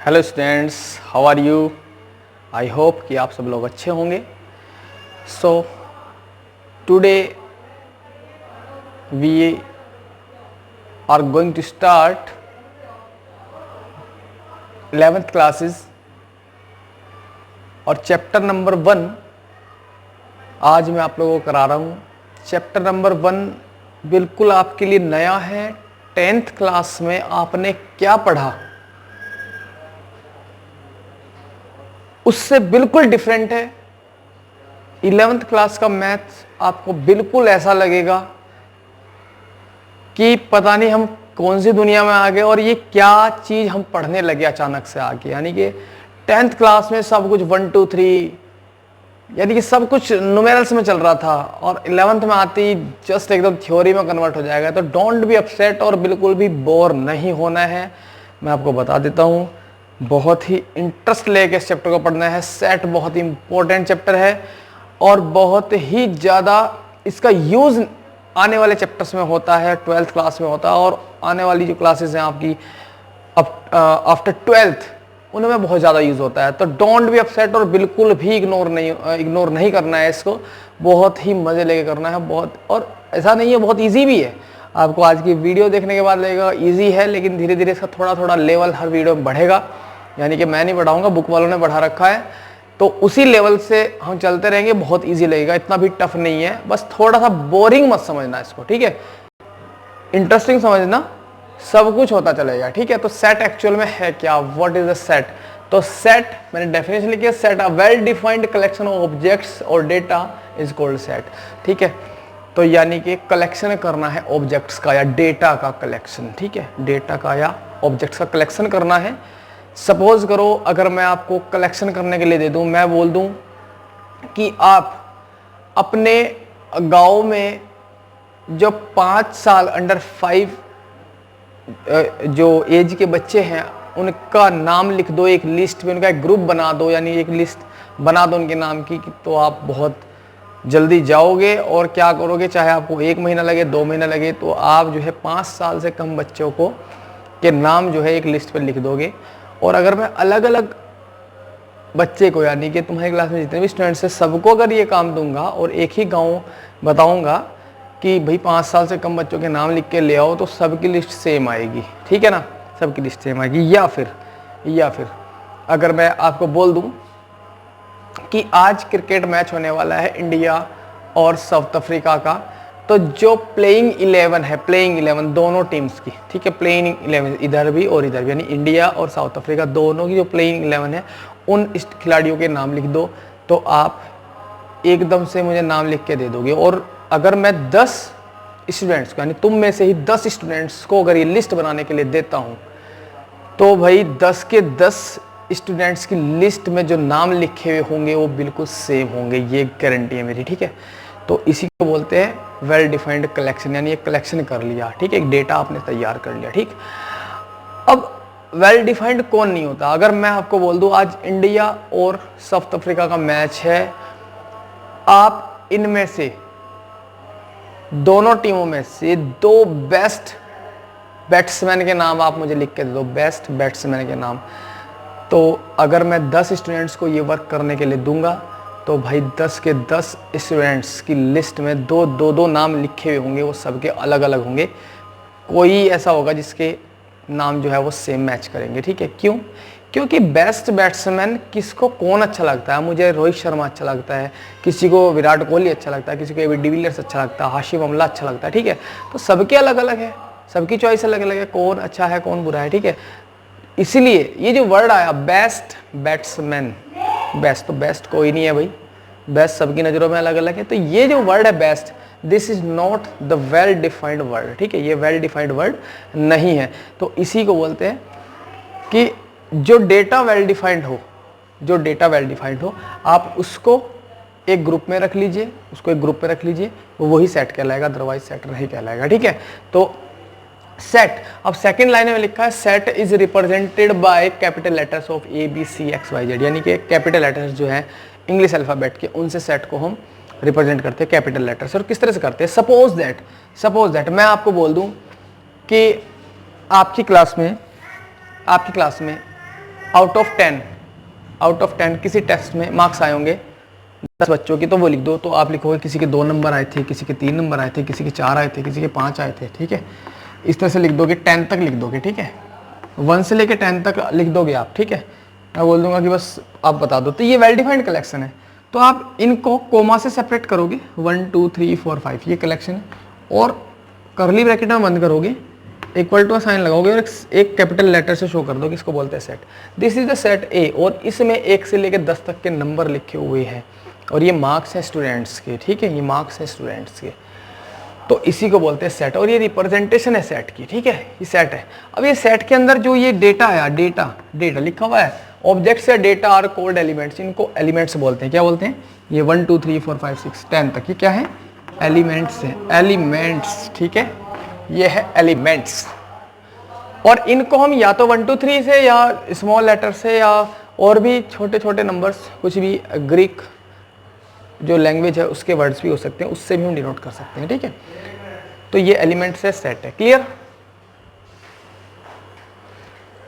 Hello students, how are you. I hope कि आप सब लोग अच्छे होंगे। So today we are going to start 11th classes और चैप्टर नंबर 1 आज मैं आप लोगों को करा रहा हूँ। चैप्टर नंबर 1 बिल्कुल आपके लिए नया है। 10th क्लास में आपने क्या पढ़ा उससे बिल्कुल डिफरेंट है। 11th क्लास का मैथ्स आपको बिल्कुल ऐसा लगेगा कि पता नहीं हम कौन सी दुनिया में आ गए और ये क्या चीज़ हम पढ़ने लगे अचानक से आके। यानी कि 10th क्लास में सब कुछ 1 2 3 यानी कि सब कुछ न्यूमेरल्स में चल रहा था और 11th में आती जस्ट एकदम थ्योरी में कन्वर्ट हो जाएगा। तो डोंट बी अपसेट और बिल्कुल भी बोर नहीं होना है। मैं आपको बता देता हूँ, बहुत ही इंटरेस्ट लेके इस चैप्टर को पढ़ना है। सेट बहुत ही इंपॉर्टेंट चैप्टर है और बहुत ही ज़्यादा इसका यूज़ आने वाले चैप्टर्स में होता है, 12th क्लास में होता है और आने वाली जो क्लासेस हैं आपकी आफ्टर 12th उनमें बहुत ज़्यादा यूज़ होता है। तो डोंट बी अपसेट और बिल्कुल भी इग्नोर नहीं करना है इसको। बहुत ही मज़े लेके करना है बहुत, और ऐसा नहीं है, बहुत ईजी भी है। आपको आज की वीडियो देखने के बाद लगेगा ईजी है, लेकिन धीरे धीरे इसका थोड़ा थोड़ा लेवल हर वीडियो में बढ़ेगा। यानी कि मैं नहीं बढ़ाऊंगा, बुक वालों ने बढ़ा रखा है, तो उसी लेवल से हम चलते रहेंगे। बहुत ईजी लगेगा, इतना भी टफ नहीं है। बस थोड़ा सा बोरिंग मत समझना इसको, ठीक है, इंटरेस्टिंग समझना, सब कुछ होता चलेगा, ठीक है। तो सेट एक्चुअल में है क्या, व्हाट इज अ सेट। तो सेट मैंने डेफिनेशन लिखी है, set a well defined collection of objects और डेटा इज कॉल्ड सेट, ठीक है। तो यानी कि कलेक्शन करना है ऑब्जेक्ट्स का या डेटा का कलेक्शन, ठीक है, डेटा का या ऑब्जेक्ट्स का कलेक्शन करना है। सपोज करो अगर मैं आपको कलेक्शन करने के लिए दे दूं, मैं बोल दूं कि आप अपने गांव में जो 5 साल अंडर 5 जो एज के बच्चे हैं उनका नाम लिख दो एक लिस्ट में, उनका एक ग्रुप बना दो, यानी एक लिस्ट बना दो उनके नाम की, तो आप बहुत जल्दी जाओगे और क्या करोगे, चाहे आपको 1 महीना लगे 2 महीना लगे, तो आप जो है 5 साल से कम बच्चों को के नाम जो है एक लिस्ट पर लिख दोगे। और अगर मैं अलग अलग बच्चे को, यानी कि तुम्हारी क्लास में जितने भी स्टूडेंट्स हैं सबको अगर ये काम दूंगा और एक ही गांव बताऊंगा कि भाई 5 साल से कम बच्चों के नाम लिख के ले आओ, तो सबकी लिस्ट सेम आएगी, ठीक है ना, सबकी लिस्ट सेम आएगी। या फिर अगर मैं आपको बोल दूं कि आज क्रिकेट मैच होने वाला है इंडिया और साउथ अफ्रीका का, तो जो प्लेइंग 11 है, प्लेइंग 11 दोनों टीम्स की, ठीक है, प्लेइंग 11 इधर भी और इधर भी, यानी इंडिया और साउथ अफ्रीका दोनों की जो प्लेइंग 11 है उन खिलाड़ियों के नाम लिख दो, तो आप एकदम से मुझे नाम लिख के दे दोगे। और अगर मैं 10 स्टूडेंट्स को, यानी तुम में से ही 10 स्टूडेंट्स को अगर ये लिस्ट बनाने के लिए देता हूँ, तो भाई 10 के 10 स्टूडेंट्स की लिस्ट में जो नाम लिखे हुए होंगे वो बिल्कुल सेम होंगे, ये गारंटी है मेरी, ठीक है। तो इसी को बोलते हैं वेल डिफाइंड कलेक्शन, यानी एक कलेक्शन कर लिया, ठीक है, एक डेटा आपने तैयार कर लिया, ठीक। अब वेल डिफाइंड कौन नहीं होता। अगर मैं आपको बोल दूं आज इंडिया और साउथ अफ्रीका का मैच है, आप इनमें से दोनों टीमों में से 2 बेस्ट बैट्समैन के नाम आप मुझे लिख के दे दो, बेस्ट बैट्समैन के नाम। तो अगर मैं 10 स्टूडेंट्स को ये वर्क करने के लिए दूंगा, तो भाई 10 के 10 स्टूडेंट्स की लिस्ट में दो नाम लिखे हुए होंगे, वो सबके अलग अलग होंगे। कोई ऐसा होगा जिसके नाम जो है वो सेम मैच करेंगे, ठीक है। क्यों? क्योंकि बेस्ट बैट्समैन किसको कौन अच्छा लगता है, मुझे रोहित शर्मा अच्छा लगता है, किसी को विराट कोहली अच्छा लगता है, किसी को एबी डिविलियर्स अच्छा लगता है, हाशिम अमला अच्छा लगता है, ठीक है। तो सबके अलग अलग है, सबकी चॉइस अलग अलग है, कौन अच्छा है कौन बुरा है, ठीक है। इसीलिए ये जो वर्ड आया बेस्ट बैट्समैन, बेस्ट तो बेस्ट कोई नहीं है भाई, बेस्ट सबकी नज़रों में अलग अलग है। तो ये जो वर्ड है best, this is not the well defined word, ठीक है, ये वेल डिफाइंड वर्ड नहीं है। तो इसी को बोलते हैं कि जो डेटा वेल डिफाइंड हो, जो डेटा वेल डिफाइंड हो, आप उसको एक ग्रुप में रख लीजिए, उसको एक ग्रुप में रख लीजिए, वही सेट कहलाएगा, अदरवाइज सेट नहीं कहलाएगा, ठीक है। तो सेट, अब सेकंड लाइन में लिखा है set is represented by capital letters of ABCXYZ, यानी कि कैपिटल लेटर्स जो है इंग्लिश अल्फाबेट के, उनसे सेट को हम रिप्रेजेंट करते हैं कैपिटल लेटर से। और किस तरह से करते हैं, सपोज दैट मैं आपको बोल दूं कि आपकी क्लास में आउट ऑफ 10 किसी टेस्ट में मार्क्स आए होंगे 10 बच्चों की, तो वो लिख दो। तो आप लिखोगे किसी के 2 नंबर आए थे, किसी के 3 नंबर आए थे, किसी के 4 आए थे, किसी के 5 आए थे, ठीक है। इस तरह से लिख दोगे, 10 तक लिख दोगे, ठीक है। 1 से लेके 10 तक लिख दोगे आप, ठीक है। मैं बोल दूंगा कि बस आप बता दो। तो ये वेल डिफाइंड कलेक्शन है। तो आप इनको कोमा से सेपरेट करोगे, 1 2 3 4 5 ये कलेक्शन है, और करली ब्रैकेट में बंद करोगे, इक्वल टू साइन लगाओगे और एक कैपिटल लेटर से शो कर दोगे, इसको बोलते हैं set. This is the set ए, और इसमें 1 से लेकर 10 तक के नंबर लिखे हुए हैं, और ये मार्क्स है स्टूडेंट्स के, ठीक है, ये मार्क्स है स्टूडेंट्स के। तो इसी को बोलते हैं सेट, और ये रिप्रेजेंटेशन है सेट की, ठीक है, ये सेट है। अब ये सेट के अंदर जो ये डेटा है, डेटा लिखा हुआ है, ऑब्जेक्ट्स या डेटा आर कोल्ड एलिमेंट्स, इनको एलिमेंट्स बोलते हैं। क्या बोलते हैं? ये 1 2 3 4 5 6 10 तक ये क्या है? एलिमेंट्स है, एलिमेंट्स, ठीक है, ये है एलिमेंट्स। और इनको हम या तो 1 2 3 से, या स्मॉल लेटर से, या और भी छोटे छोटे नंबर्स, कुछ भी ग्रीक जो लैंग्वेज है उसके वर्ड्स भी हो सकते हैं, उससे भी हम डिनोट कर सकते हैं, ठीक है। तो ये एलिमेंट से सेट है, क्लियर।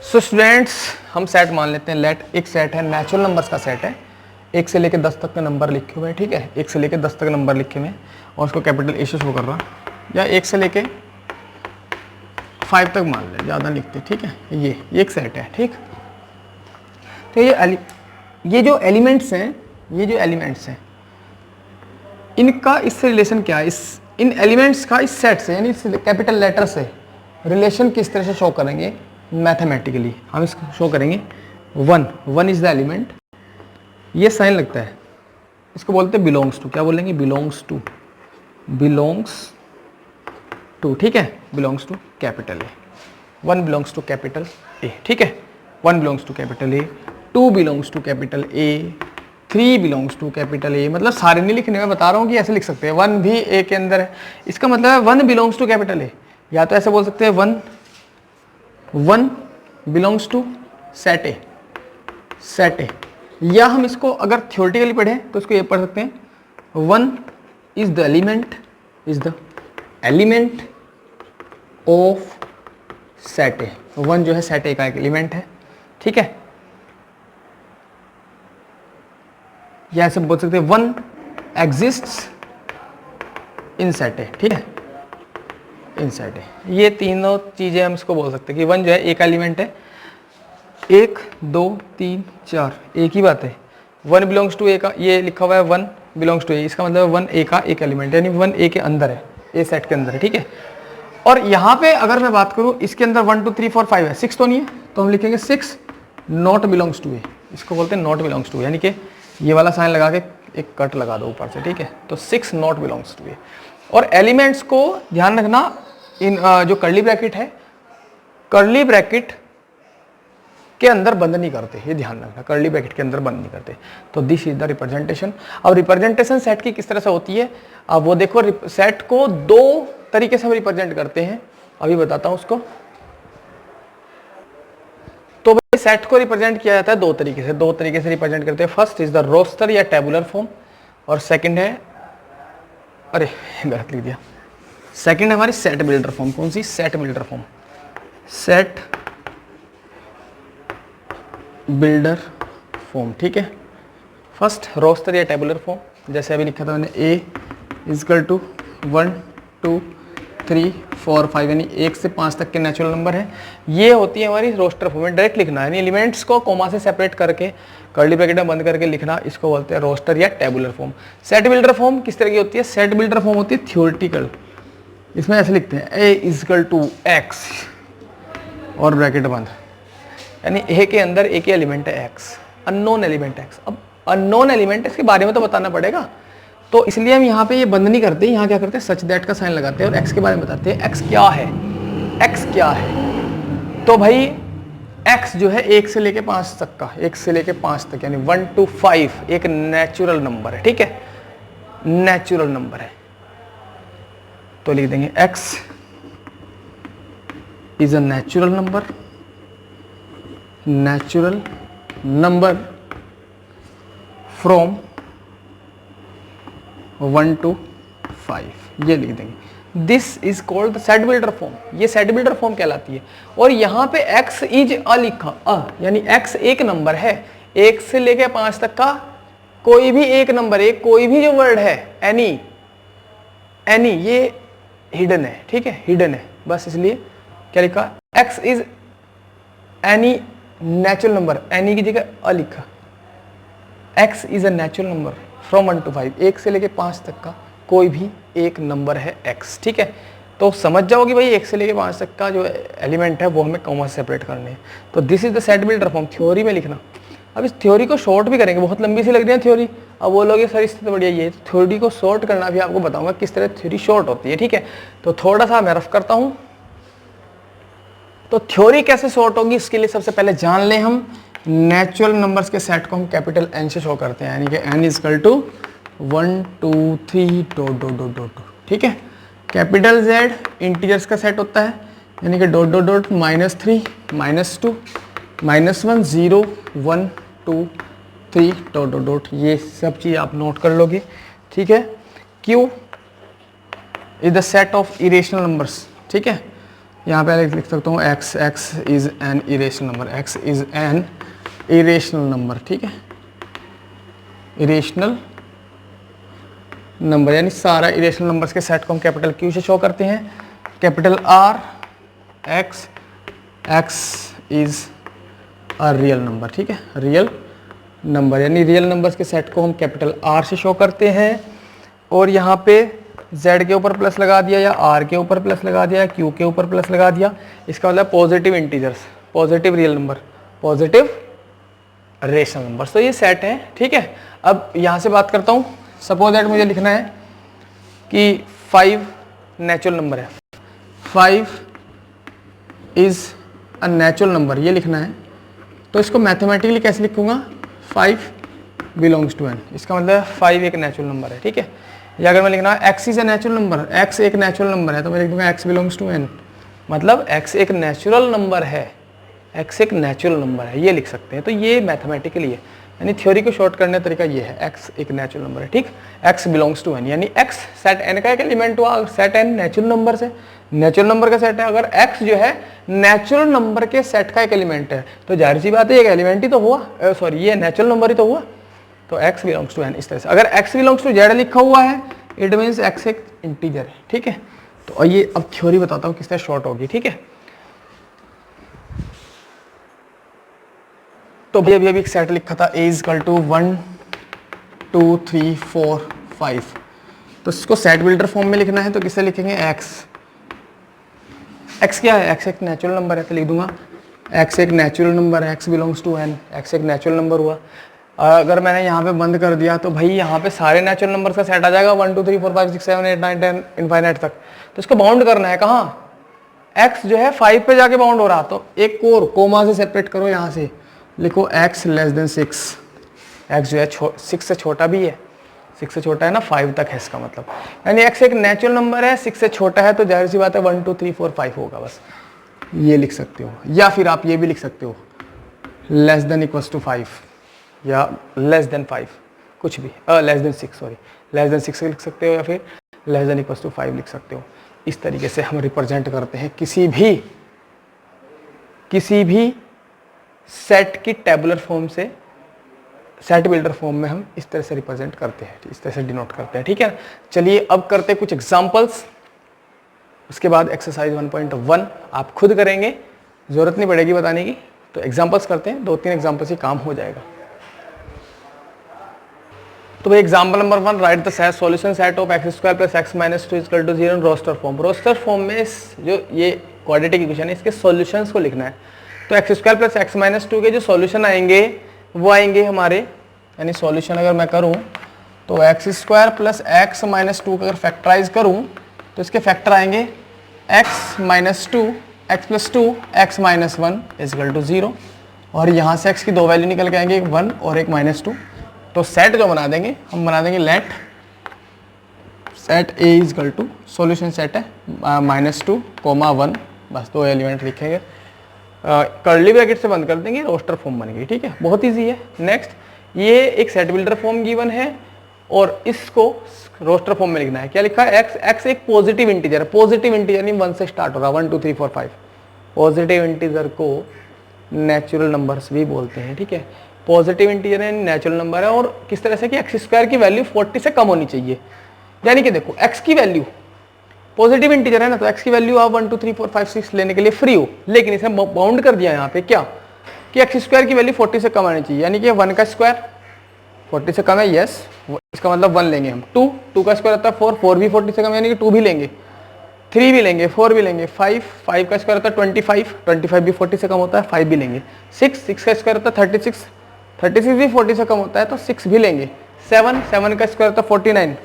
सो स्टूडेंट्स हम सेट मान लेते हैं, लेट एक सेट है, नेचुरल नंबर्स का सेट है, 1 से लेकर 10 तक के नंबर लिखे हुए हैं, ठीक है, 1 से लेकर 10 तक नंबर लिखे हुए हैं, और उसको कैपिटल ए से शो कर रहा, या 1 से लेकर 5 तक मान ले, ज़्यादा लिखते, ठीक है। ये एक सेट है, ठीक। तो ये जो एलिमेंट्स हैं, इनका इससे रिलेशन क्या है? इन एलिमेंट्स का इस सेट से, यानी इस कैपिटल लेटर से रिलेशन किस तरह से शो करेंगे मैथमेटिकली? हम इसको शो करेंगे 1 इज द एलिमेंट, ये साइन लगता है, इसको बोलते हैं बिलोंग्स टू। क्या बोलेंगे? बिलोंग्स टू, ठीक है, belongs to capital A. 1 belongs to capital A, ठीक है, 1 belongs to capital A, 2 belongs to capital A, 3 belongs to capital A. मतलब सारे नहीं लिखने में, बता रहा हूँ कि ऐसे लिख सकते हैं, 1 भी ए के अंदर है, इसका मतलब है 1 बिलोंग्स टू कैपिटल ए। या तो ऐसे बोल सकते हैं 1 बिलोंग्स टू सेट ए, या हम इसको अगर थ्योरेटिकली पढ़ें तो इसको ये पढ़ सकते हैं 1 is the element of set ए। 1 जो है सेट ए का एक एलिमेंट है, ठीक है। या ऐसे बोल सकते हैं 1 एग्जिस्ट्स इन सेट ए, ठीक है, इन सेट ए। ये तीनों चीजें हम इसको बोल सकते हैं कि 1 जो है एक एलिमेंट है, 1 2 3 4 एक ही बात है। 1 बिलोंग्स टू ए का, ये लिखा हुआ है 1 बिलोंग्स टू ए, इसका मतलब 1 ए का एक एलिमेंट है, यानी 1 ए के अंदर है, ए सेट के अंदर है, ठीक है। और यहाँ पे अगर मैं बात करूँ, इसके अंदर 1 2 3 4 5 है, 6 तो नहीं है, तो हम लिखेंगे 6 नॉट बिलोंग्स टू ए, इसको बोलते हैं नॉट बिलोंग्स टू, यानी कि ये वाला साइन लगा के एक कट लगा दो ऊपर से, ठीक है। तो 6 नॉट बिलोंग्स टू ए। और एलिमेंट्स को ध्यान रखना, इन जो कर्ली ब्रैकेट है, कर्ली ब्रैकेट के अंदर बंद नहीं करते, ये ध्यान रखना, कर्ली ब्रैकेट के अंदर बंद नहीं करते। तो दिस इज द रिप्रेजेंटेशन। अब रिप्रेजेंटेशन सेट की किस तरह से होती है, अब वो देखो, सेट को 2 तरीके से हम रिप्रेजेंट करते हैं, अभी बताता हूं उसको। तो भाई सेट को रिप्रेजेंट किया जाता है 2 तरीके से रिप्रेजेंट करते हैं। फर्स्ट इज द रोस्टर या टेबुलर फॉर्म, और सेकंड है, अरे गलत लिख दिया, सेकंड है हमारी सेट बिल्डर फॉर्म। कौन सी? Set builder form, set builder form, ठीक है। फर्स्ट रोस्टर या टेबुलर फॉर्म, जैसे अभी लिखा था मैंने, ए इजकल टू 1 2 3 4 5, यानी 1 से 5 तक के नेचुरल नंबर है। ये होती है हमारी रोस्टर फॉर्म में डायरेक्ट लिखना, यानी एलिमेंट्स को कोमा से सेपरेट करके कर्ली ब्रैकेट में बंद करके लिखना, इसको बोलते हैं रोस्टर या tabular form. Set builder form किस तरह की होती है? सेट बिल्डर फॉर्म होती है थ्योरेटिकल, इसमें ऐसे लिखते हैं ए इजकल टू एक्स और ब्रैकेट बंद, यानी ए के अंदर एक ही एलिमेंट है एक्स, अननोन एलिमेंट एक्स। अब अननोन एलिमेंट, इसके बारे में तो बताना पड़ेगा, तो इसलिए हम यहाँ पे ये बंद नहीं करते, यहाँ क्या करते हैं, सच दैट का साइन लगाते हैं और एक्स के बारे में बताते हैं, एक्स क्या है, एक्स क्या है। तो भाई एक्स जो है 1 से लेके 5 तक का, 1 से लेके 5 तक, यानी 1 to 5 एक नेचुरल नंबर है, ठीक है, नेचुरल नंबर है। तो लिख देंगे x is a natural number from 1 to 5, ये लिख देंगे। This is called the set builder form, ये सेट बिल्डर फॉर्म कहलाती है। और यहाँ पे x इज अ लिखा, यानी x एक नंबर है, 1 से लेके 5 तक का कोई भी एक नंबर, एक कोई भी जो वर्ड है, एनी ये हिडन है, ठीक है, हिडन है, बस इसलिए क्या लिखा, x is any natural number, any की जगह अ लिखा, x is a natural number from 1 to 5, 1 से लेके 5 तक का कोई भी एक नंबर है x, ठीक है। तो समझ जाओ कि भाई 1 से लेके 5 तक का जो एलिमेंट है वो हमें कॉमा से सेपरेट करने हैं। तो this is the set builder form, theory में लिखना। अब इस थ्योरी को शॉर्ट भी करेंगे, बहुत लंबी सी लग रही है थ्योरी, अब वो लोग सर इससे तो बढ़िया ये थ्योरी को शॉर्ट करना भी आपको बताऊंगा किस तरह थ्योरी शॉर्ट होती है, ठीक है। तो थोड़ा सा मैं रफ करता हूँ। तो थ्योरी कैसे शॉर्ट होगी इसके लिए सबसे पहले जान लें हम नेचुरल नंबर्स के सेट को हम कैपिटल N से शो करते हैं, यानी कि N is equal to 1 2 3 dot dot dot dot, ठीक है। कैपिटल Z इंटीजर्स का सेट होता है, यानी कि dot dot dot -3 -2 -1 0 1 2 3 dot dot dot, ये सब चीज़ आप नोट कर लोगे, ठीक है। Q is the set of irrational numbers, ठीक है। यहाँ पे लिख सकता हूँ x is an irrational number, x is an irrational number, ठीक है, इरेशनल नंबर, यानी सारा इरेशनल नंबर्स के सेट को हम कैपिटल Q से शो करते हैं। Capital R x is a real number, ठीक है, रियल नंबर, यानी रियल नंबर्स के सेट को हम कैपिटल R से शो करते हैं। और यहाँ पे Z के ऊपर प्लस लगा दिया, या R के ऊपर प्लस लगा दिया, या Q के ऊपर प्लस लगा दिया, इसका मतलब positive integers, positive real number, positive rational number. तो ये सेट है, ठीक है। अब यहाँ से बात करता हूँ, सपोज दैट मुझे लिखना है कि 5 नेचुरल नंबर है, 5 इज अ नेचुरल नंबर, ये लिखना है। तो इसको मैथमेटिकली कैसे लिखूंगा, 5 बिलोंग्स टू n, इसका मतलब 5 एक नेचुरल नंबर है, ठीक है। या अगर मैं लिखना है x is a natural number, x एक नेचुरल नंबर है, तो मैं लिख दूंगा x बिलोंग्स टू n, मतलब x एक नेचुरल नंबर है, x एक नेचुरल नंबर है, ये लिख सकते हैं। तो ये मैथमेटिकली है, यानी थ्योरी को शॉर्ट करने का तरीका ये है, x एक नेचुरल नंबर है, ठीक, x बिलोंग्स टू n, यानी x सेट n का एक एलिमेंट हुआ, सेट n नेचुरल नंबर से, नेचुरल नंबर का सेट है। अगर x जो है नेचुरल नंबर के सेट का एक एलिमेंट है, तो जाहिर सी बात है एक एलिमेंट ही तो हुआ, सॉरी ये नेचुरल नंबर ही तो हुआ, तो x बिलोंग्स टू n इस तरह से। अगर x बिलोंग्स टू z लिखा हुआ है, इट मीन्स x एक इंटीजर है, ठीक है। तो आइए अब थ्योरी बताता हूँ किस तरह शॉर्ट होगी, ठीक है। तो भैया अभी एक सेट लिखा था, a इज इक्वल टू 1 2 3 4 5, तो इसको सेट बिल्डर फॉर्म में लिखना है, तो किससे लिखेंगे, x क्या है, x एक नेचुरल नंबर है, तो लिख दूंगा x एक नेचुरल नंबर है, x belongs to n, x एक नेचुरल नंबर हुआ। अगर मैंने यहाँ पे बंद कर दिया तो भाई यहाँ पे सारे नेचुरल नंबर्स का सेट आ जाएगा, 1 2 3 4 5 6 7 8 9 10 इनफाइनाइट तक। तो इसको बाउंड करना है कहाँ, x जो है 5 पे जाके बाउंड हो रहा, तो एक और कोमा से सेपरेट करो, यहाँ से लिखो x लेस देन 6, x जो है 6 से छोटा भी है, 6 से छोटा है ना, 5 तक है इसका मतलब, यानी x एक नेचुरल नंबर है, 6 से छोटा है, तो जाहिर सी बात है 1 2 3 4 5 होगा, बस ये लिख सकते हो। या फिर आप ये भी लिख सकते हो, लेस देन इक्वल्स टू 5 या लेस देन 5, कुछ भी, less than 6, sorry less than 6 लिख सकते हो, या फिर लेस देन इक्वल्स टू 5 लिख सकते हो। इस तरीके से हम रिप्रेजेंट करते हैं किसी भी सेट की टेबुलर फॉर्म से, सेट बिल्डर फॉर्म में हम इस तरह से रिप्रेजेंट करते हैं, इस तरह से डिनोट करते हैं, ठीक है। चलिए अब करते हैं कुछ एग्जांपल्स, उसके बाद एक्सरसाइज 1.1 आप खुद करेंगे, जरूरत नहीं पड़ेगी बताने की। तो एग्जांपल्स करते हैं, 2-3 एग्जांपल से काम हो जाएगा। तो भाई example number 1, write the solution set of x square plus x minus 2 equal to 0 in roster form. Roster form में जो ये क्वाड्रेटिक इक्वेशन है, इसके सॉल्यूशंस को लिखना है। तो x square plus x minus 2 के जो सॉल्यूशन आएंगे वो आएंगे हमारे, यानी सॉल्यूशन अगर मैं करूं तो x square plus x minus 2 का अगर फैक्टराइज करूं तो इसके फैक्टर आएंगे x minus 2, x plus 2, x minus 1 equal to 0, और यहाँ से x की दो वैल्यू निकल के आएंगे, एक 1 और एक -2। तो सेट जो बना देंगे हम, बना देंगे let set a equal to, solution set है -2, 1, बस 2 एलिमेंट लिखेंगे, कर्ली ब्रैकेट से बंद कर देंगे, रोस्टर फॉर्म बन गई, ठीक है, बहुत ईजी है। नेक्स्ट, ये एक सेट बिल्डर फॉर्म गिवन है और इसको रोस्टर फॉर्म में लिखना है। क्या लिखा है? एक्स। एक्स एक पॉजिटिव इंटीजर है, पॉजिटिव इंटीजर नहीं 1 से स्टार्ट हो रहा, 1 2 3 4 5। पॉजिटिव इंटीजर को नेचुरल नंबर्स भी बोलते हैं, ठीक है। पॉजिटिव इंटीजर है, नेचुरल नंबर है, और किस तरह से कि एक्स स्क्वायर की वैल्यू 40 से कम होनी चाहिए। यानी कि देखो एक्स की वैल्यू, पॉजिटिव इंटीजर है ना, तो एक्स की वैल्यू आप 1 2 3 4 5 6 लेने के लिए फ्री हो, लेकिन इसे बाउंड कर दिया यहाँ पे क्या कि एक्स स्क्वायर की वैल्यू 40 से कम आनी चाहिए। यानी कि 1 का स्क्वायर 40 से कम है, यस, इसका मतलब 1 लेंगे हम। 2 का स्क्वायर होता है 4, 4 भी 40 से कम, यानी कि 2 भी लेंगे, 3 भी लेंगे, 4 भी लेंगे। 5 का स्क्वायर होता है 25 भी 40 से कम होता है, 5 भी लेंगे। 6 का स्क्वायर होता है 36 भी 40 से कम होता है, तो 6 भी लेंगे। 7 का स्क्वायर होता है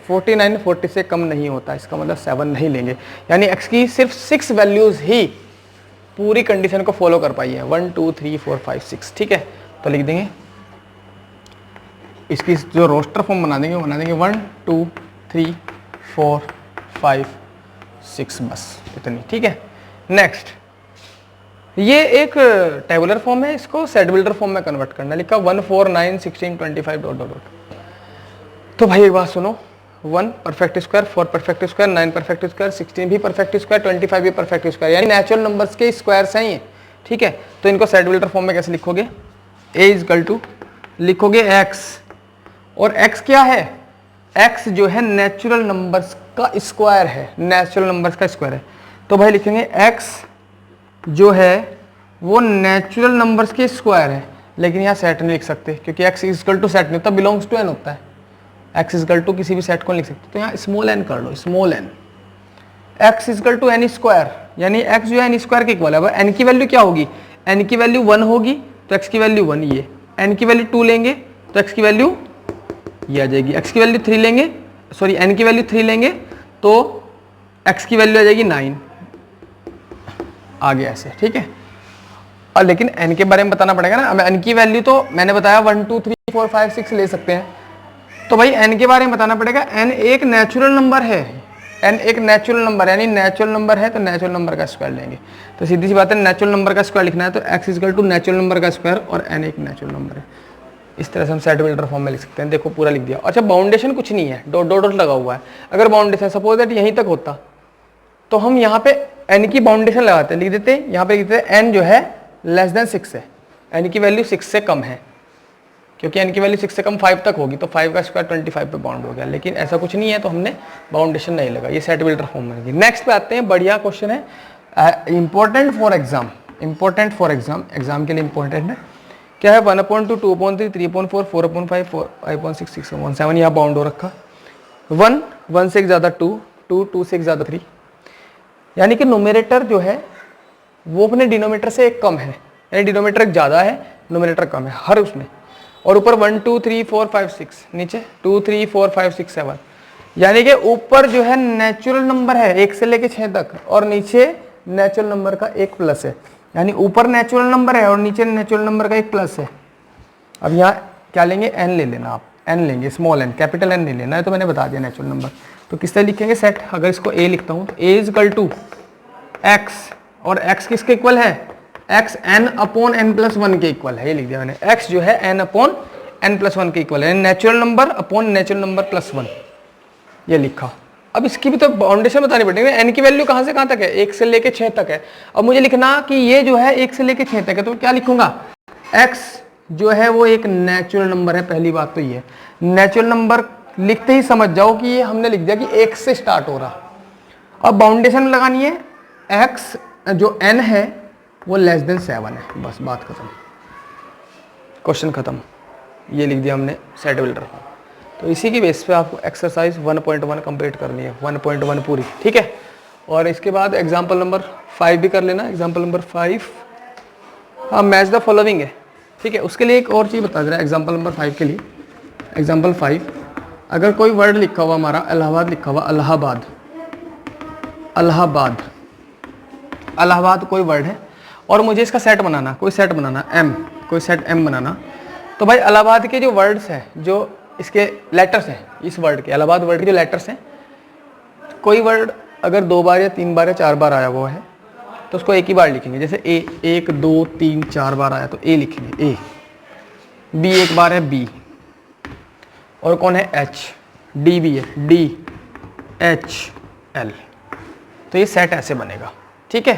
49 40 से कम नहीं होता, इसका मतलब 7 नहीं लेंगे। यानी x की सिर्फ 6 वैल्यूज ही पूरी कंडीशन को फॉलो कर पाई है, 1 2 3 4 5 6, ठीक है। तो लिख देंगे इसकी जो रोस्टर फॉर्म बना देंगे 1 2 3 4 5 6, बस इतनी, ठीक है। नेक्स्ट, ये एक टेबुलर फॉर्म है, इसको सेट बिल्डर फॉर्म में कन्वर्ट करना। लिखा 1 4 9 16 25 डॉट डॉट डॉट। तो भाई एक बात सुनो, 1 perfect square, 4 perfect square, 9 perfect square, 16 भी परफेक्ट स्क्वायर, 25 भी परफेक्ट स्क्वायर, यानी नेचुरल नंबर्स के स्क्वायर्स हैं ये, ठीक है। तो इनको सेट बिल्डर फॉर्म में कैसे लिखोगे? a इजकल टू लिखोगे x, और x क्या है? x जो है नेचुरल नंबर्स का स्क्वायर है, नेचुरल नंबर्स का स्क्वायर है। तो भाई लिखेंगे x जो है वो नेचुरल नंबर्स के स्क्वायर है, लेकिन यहाँ सेट नहीं लिख सकते क्योंकि x इजकल टू सेट नहीं होता, बिलोंग्स टू n होता है। x इजकल टू किसी भी सेट को लिख सकते, तो यहाँ स्मॉल n कर लो, small n। x is equal to n square, यानी x जो है n स्क्वायर के इक्वल है। अब n की वैल्यू क्या होगी? n की वैल्यू 1 होगी तो x की वैल्यू 1 ये, n की वैल्यू 2 लेंगे तो x की वैल्यू ये आ जाएगी, x की वैल्यू 3 लेंगे, सॉरी n की वैल्यू 3 लेंगे तो x की वैल्यू आ जाएगी 9, आगे ऐसे, ठीक है। और लेकिन n के बारे में बताना पड़ेगा ना। अब n की वैल्यू तो मैंने बताया 1 2 3 4 5 6 ले सकते हैं, तो भाई n के बारे में बताना पड़ेगा। n एक नेचुरल नंबर है, n एक नेचुरल नंबर, यानी नेचुरल नंबर है तो नेचुरल नंबर का स्क्वायर लेंगे। तो सीधी सी बात है, नेचुरल नंबर का स्क्वायर लिखना है तो x is equal to natural number का स्क्वायर, और n एक नेचुरल नंबर है। इस तरह से हम सेट बिल्डर फॉर्म में लिख सकते हैं। देखो पूरा लिख दिया। अच्छा, बाउंडेशन कुछ नहीं है, डॉट डॉट डॉट लगा हुआ है। अगर बाउंडेशन सपोज दैट यहीं तक होता तो हम यहाँ पे n की बाउंडेशन लगाते हैं, लिख देते हैं यहाँ पे, लिख देते हैं n जो है लेस देन 6 है, n की वैल्यू 6 से कम है, क्योंकि n की वैल्यू 6 से कम 5 तक होगी तो 5 का स्क्वायर 25 पे बाउंड हो गया। लेकिन ऐसा कुछ नहीं है तो हमने बाउंडेशन नहीं लगा, ये सेट बिल्डर फॉर्म में। नेक्स्ट पे आते हैं, बढ़िया क्वेश्चन है, important for exam, important for exam, exam के लिए इंपॉर्टेंट है। क्या है? 1/2 2/3 3/4 4/5 5/6 6/7, यहाँ बाउंड हो रखा। 1 से एक ज़्यादा 2 से एक ज़्यादा 3, यानी कि नोमिनेटर जो है वो अपने डिनोमिनेटर से एक कम है, यानी डिनोमिनेटर एक ज़्यादा है, नोमिनेटर कम है हर उसमें। और ऊपर 1 2 3 4 5 6, नीचे 2 3 4 5 6 7, यानी कि ऊपर जो है नेचुरल नंबर है 1 से लेके 6 तक, और नीचे नेचुरल नंबर का एक प्लस है, यानी ऊपर नेचुरल नंबर है और नीचे नेचुरल नंबर का एक प्लस है। अब यहाँ क्या लेंगे? n ले लेना आप, n लेंगे, स्मॉल n, कैपिटल n नहीं लेना है, तो मैंने बता दिया नेचुरल नंबर। तो किस तरह लिखेंगे सेट? अगर इसको a लिखता हूँ तो a इजकल टू x, और x किसके इक्वल है? x n/n+1 के इक्वल है, ये लिख दिया मैंने। x जो है n/n+1 के इक्वल है, natural number upon natural number +1, ये लिखा। अब इसकी भी तो बाउंडेशन बतानी पड़ेगी, n की वैल्यू कहाँ से कहाँ तक है? 1 से लेके 6 तक है। अब मुझे लिखना कि ये जो है 1 से लेके 6 तक है, तो क्या लिखूंगा? x जो है वो एक नेचुरल नंबर है, पहली बात तो ये। नेचुरल नंबर लिखते ही समझ जाओ कि ये हमने लिख दिया कि 1 से स्टार्ट हो रहा। अब बाउंडेशन लगानी है, x जो n है वो लेस देन 7 है, बस बात खत्म, क्वेश्चन खत्म। ये लिख दिया हमने सेट बिल्डर। तो इसी की बेस पे आपको एक्सरसाइज 1.1 कंप्लीट करनी है, 1.1 पूरी, ठीक है। और इसके बाद एग्जाम्पल नंबर 5 भी कर लेना। एग्जाम्पल नंबर 5, हाँ, मैच द फॉलोइंग है, ठीक है। उसके लिए एक और चीज़ बता दे रहा है एग्जाम्पल नंबर 5 के लिए। एग्जाम्पल 5, अगर कोई वर्ड लिखा हुआ हमारा इलाहाबाद लिखा हुआ, इलाहाबाद, इलाहाबाद, इलाहाबाद कोई वर्ड है और मुझे इसका सेट बनाना, कोई सेट बनाना m, कोई सेट m बनाना, तो भाई इलाहाबाद के जो वर्ड्स हैं, जो इसके लेटर्स हैं, इस वर्ड के, इलाहाबाद वर्ड के जो लेटर्स हैं, कोई वर्ड अगर 2 बार या 3 बार या 4 बार आया हुआ है तो उसको एक ही बार लिखेंगे। जैसे ए 1 2 3 4 बार आया तो ए लिखेंगे, ए। बी एक बार है, बी। और कौन है? एच। डी भी है, डी एच एल, तो ये सेट ऐसे बनेगा। ठीक है,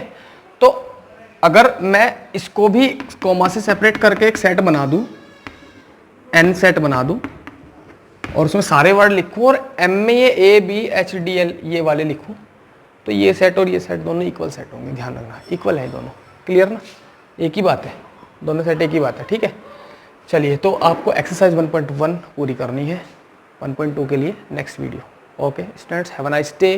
तो अगर मैं इसको भी कॉमा से सेपरेट करके एक सेट बना दूं, एन सेट बना दूं, और उसमें सारे वर्ड लिखूं और एम में ये A B H D L ये वाले लिखूं, तो ये सेट और ये सेट दोनों इक्वल सेट होंगे। ध्यान रखना, इक्वल है दोनों। क्लियर ना, एक ही बात है, दोनों सेट एक ही बात है। ठीक है, चलिए, तो आपको एक्सरसाइज 1.1 पूरी करनी है, 1.2 के लिए next video. Okay students, have a nice day.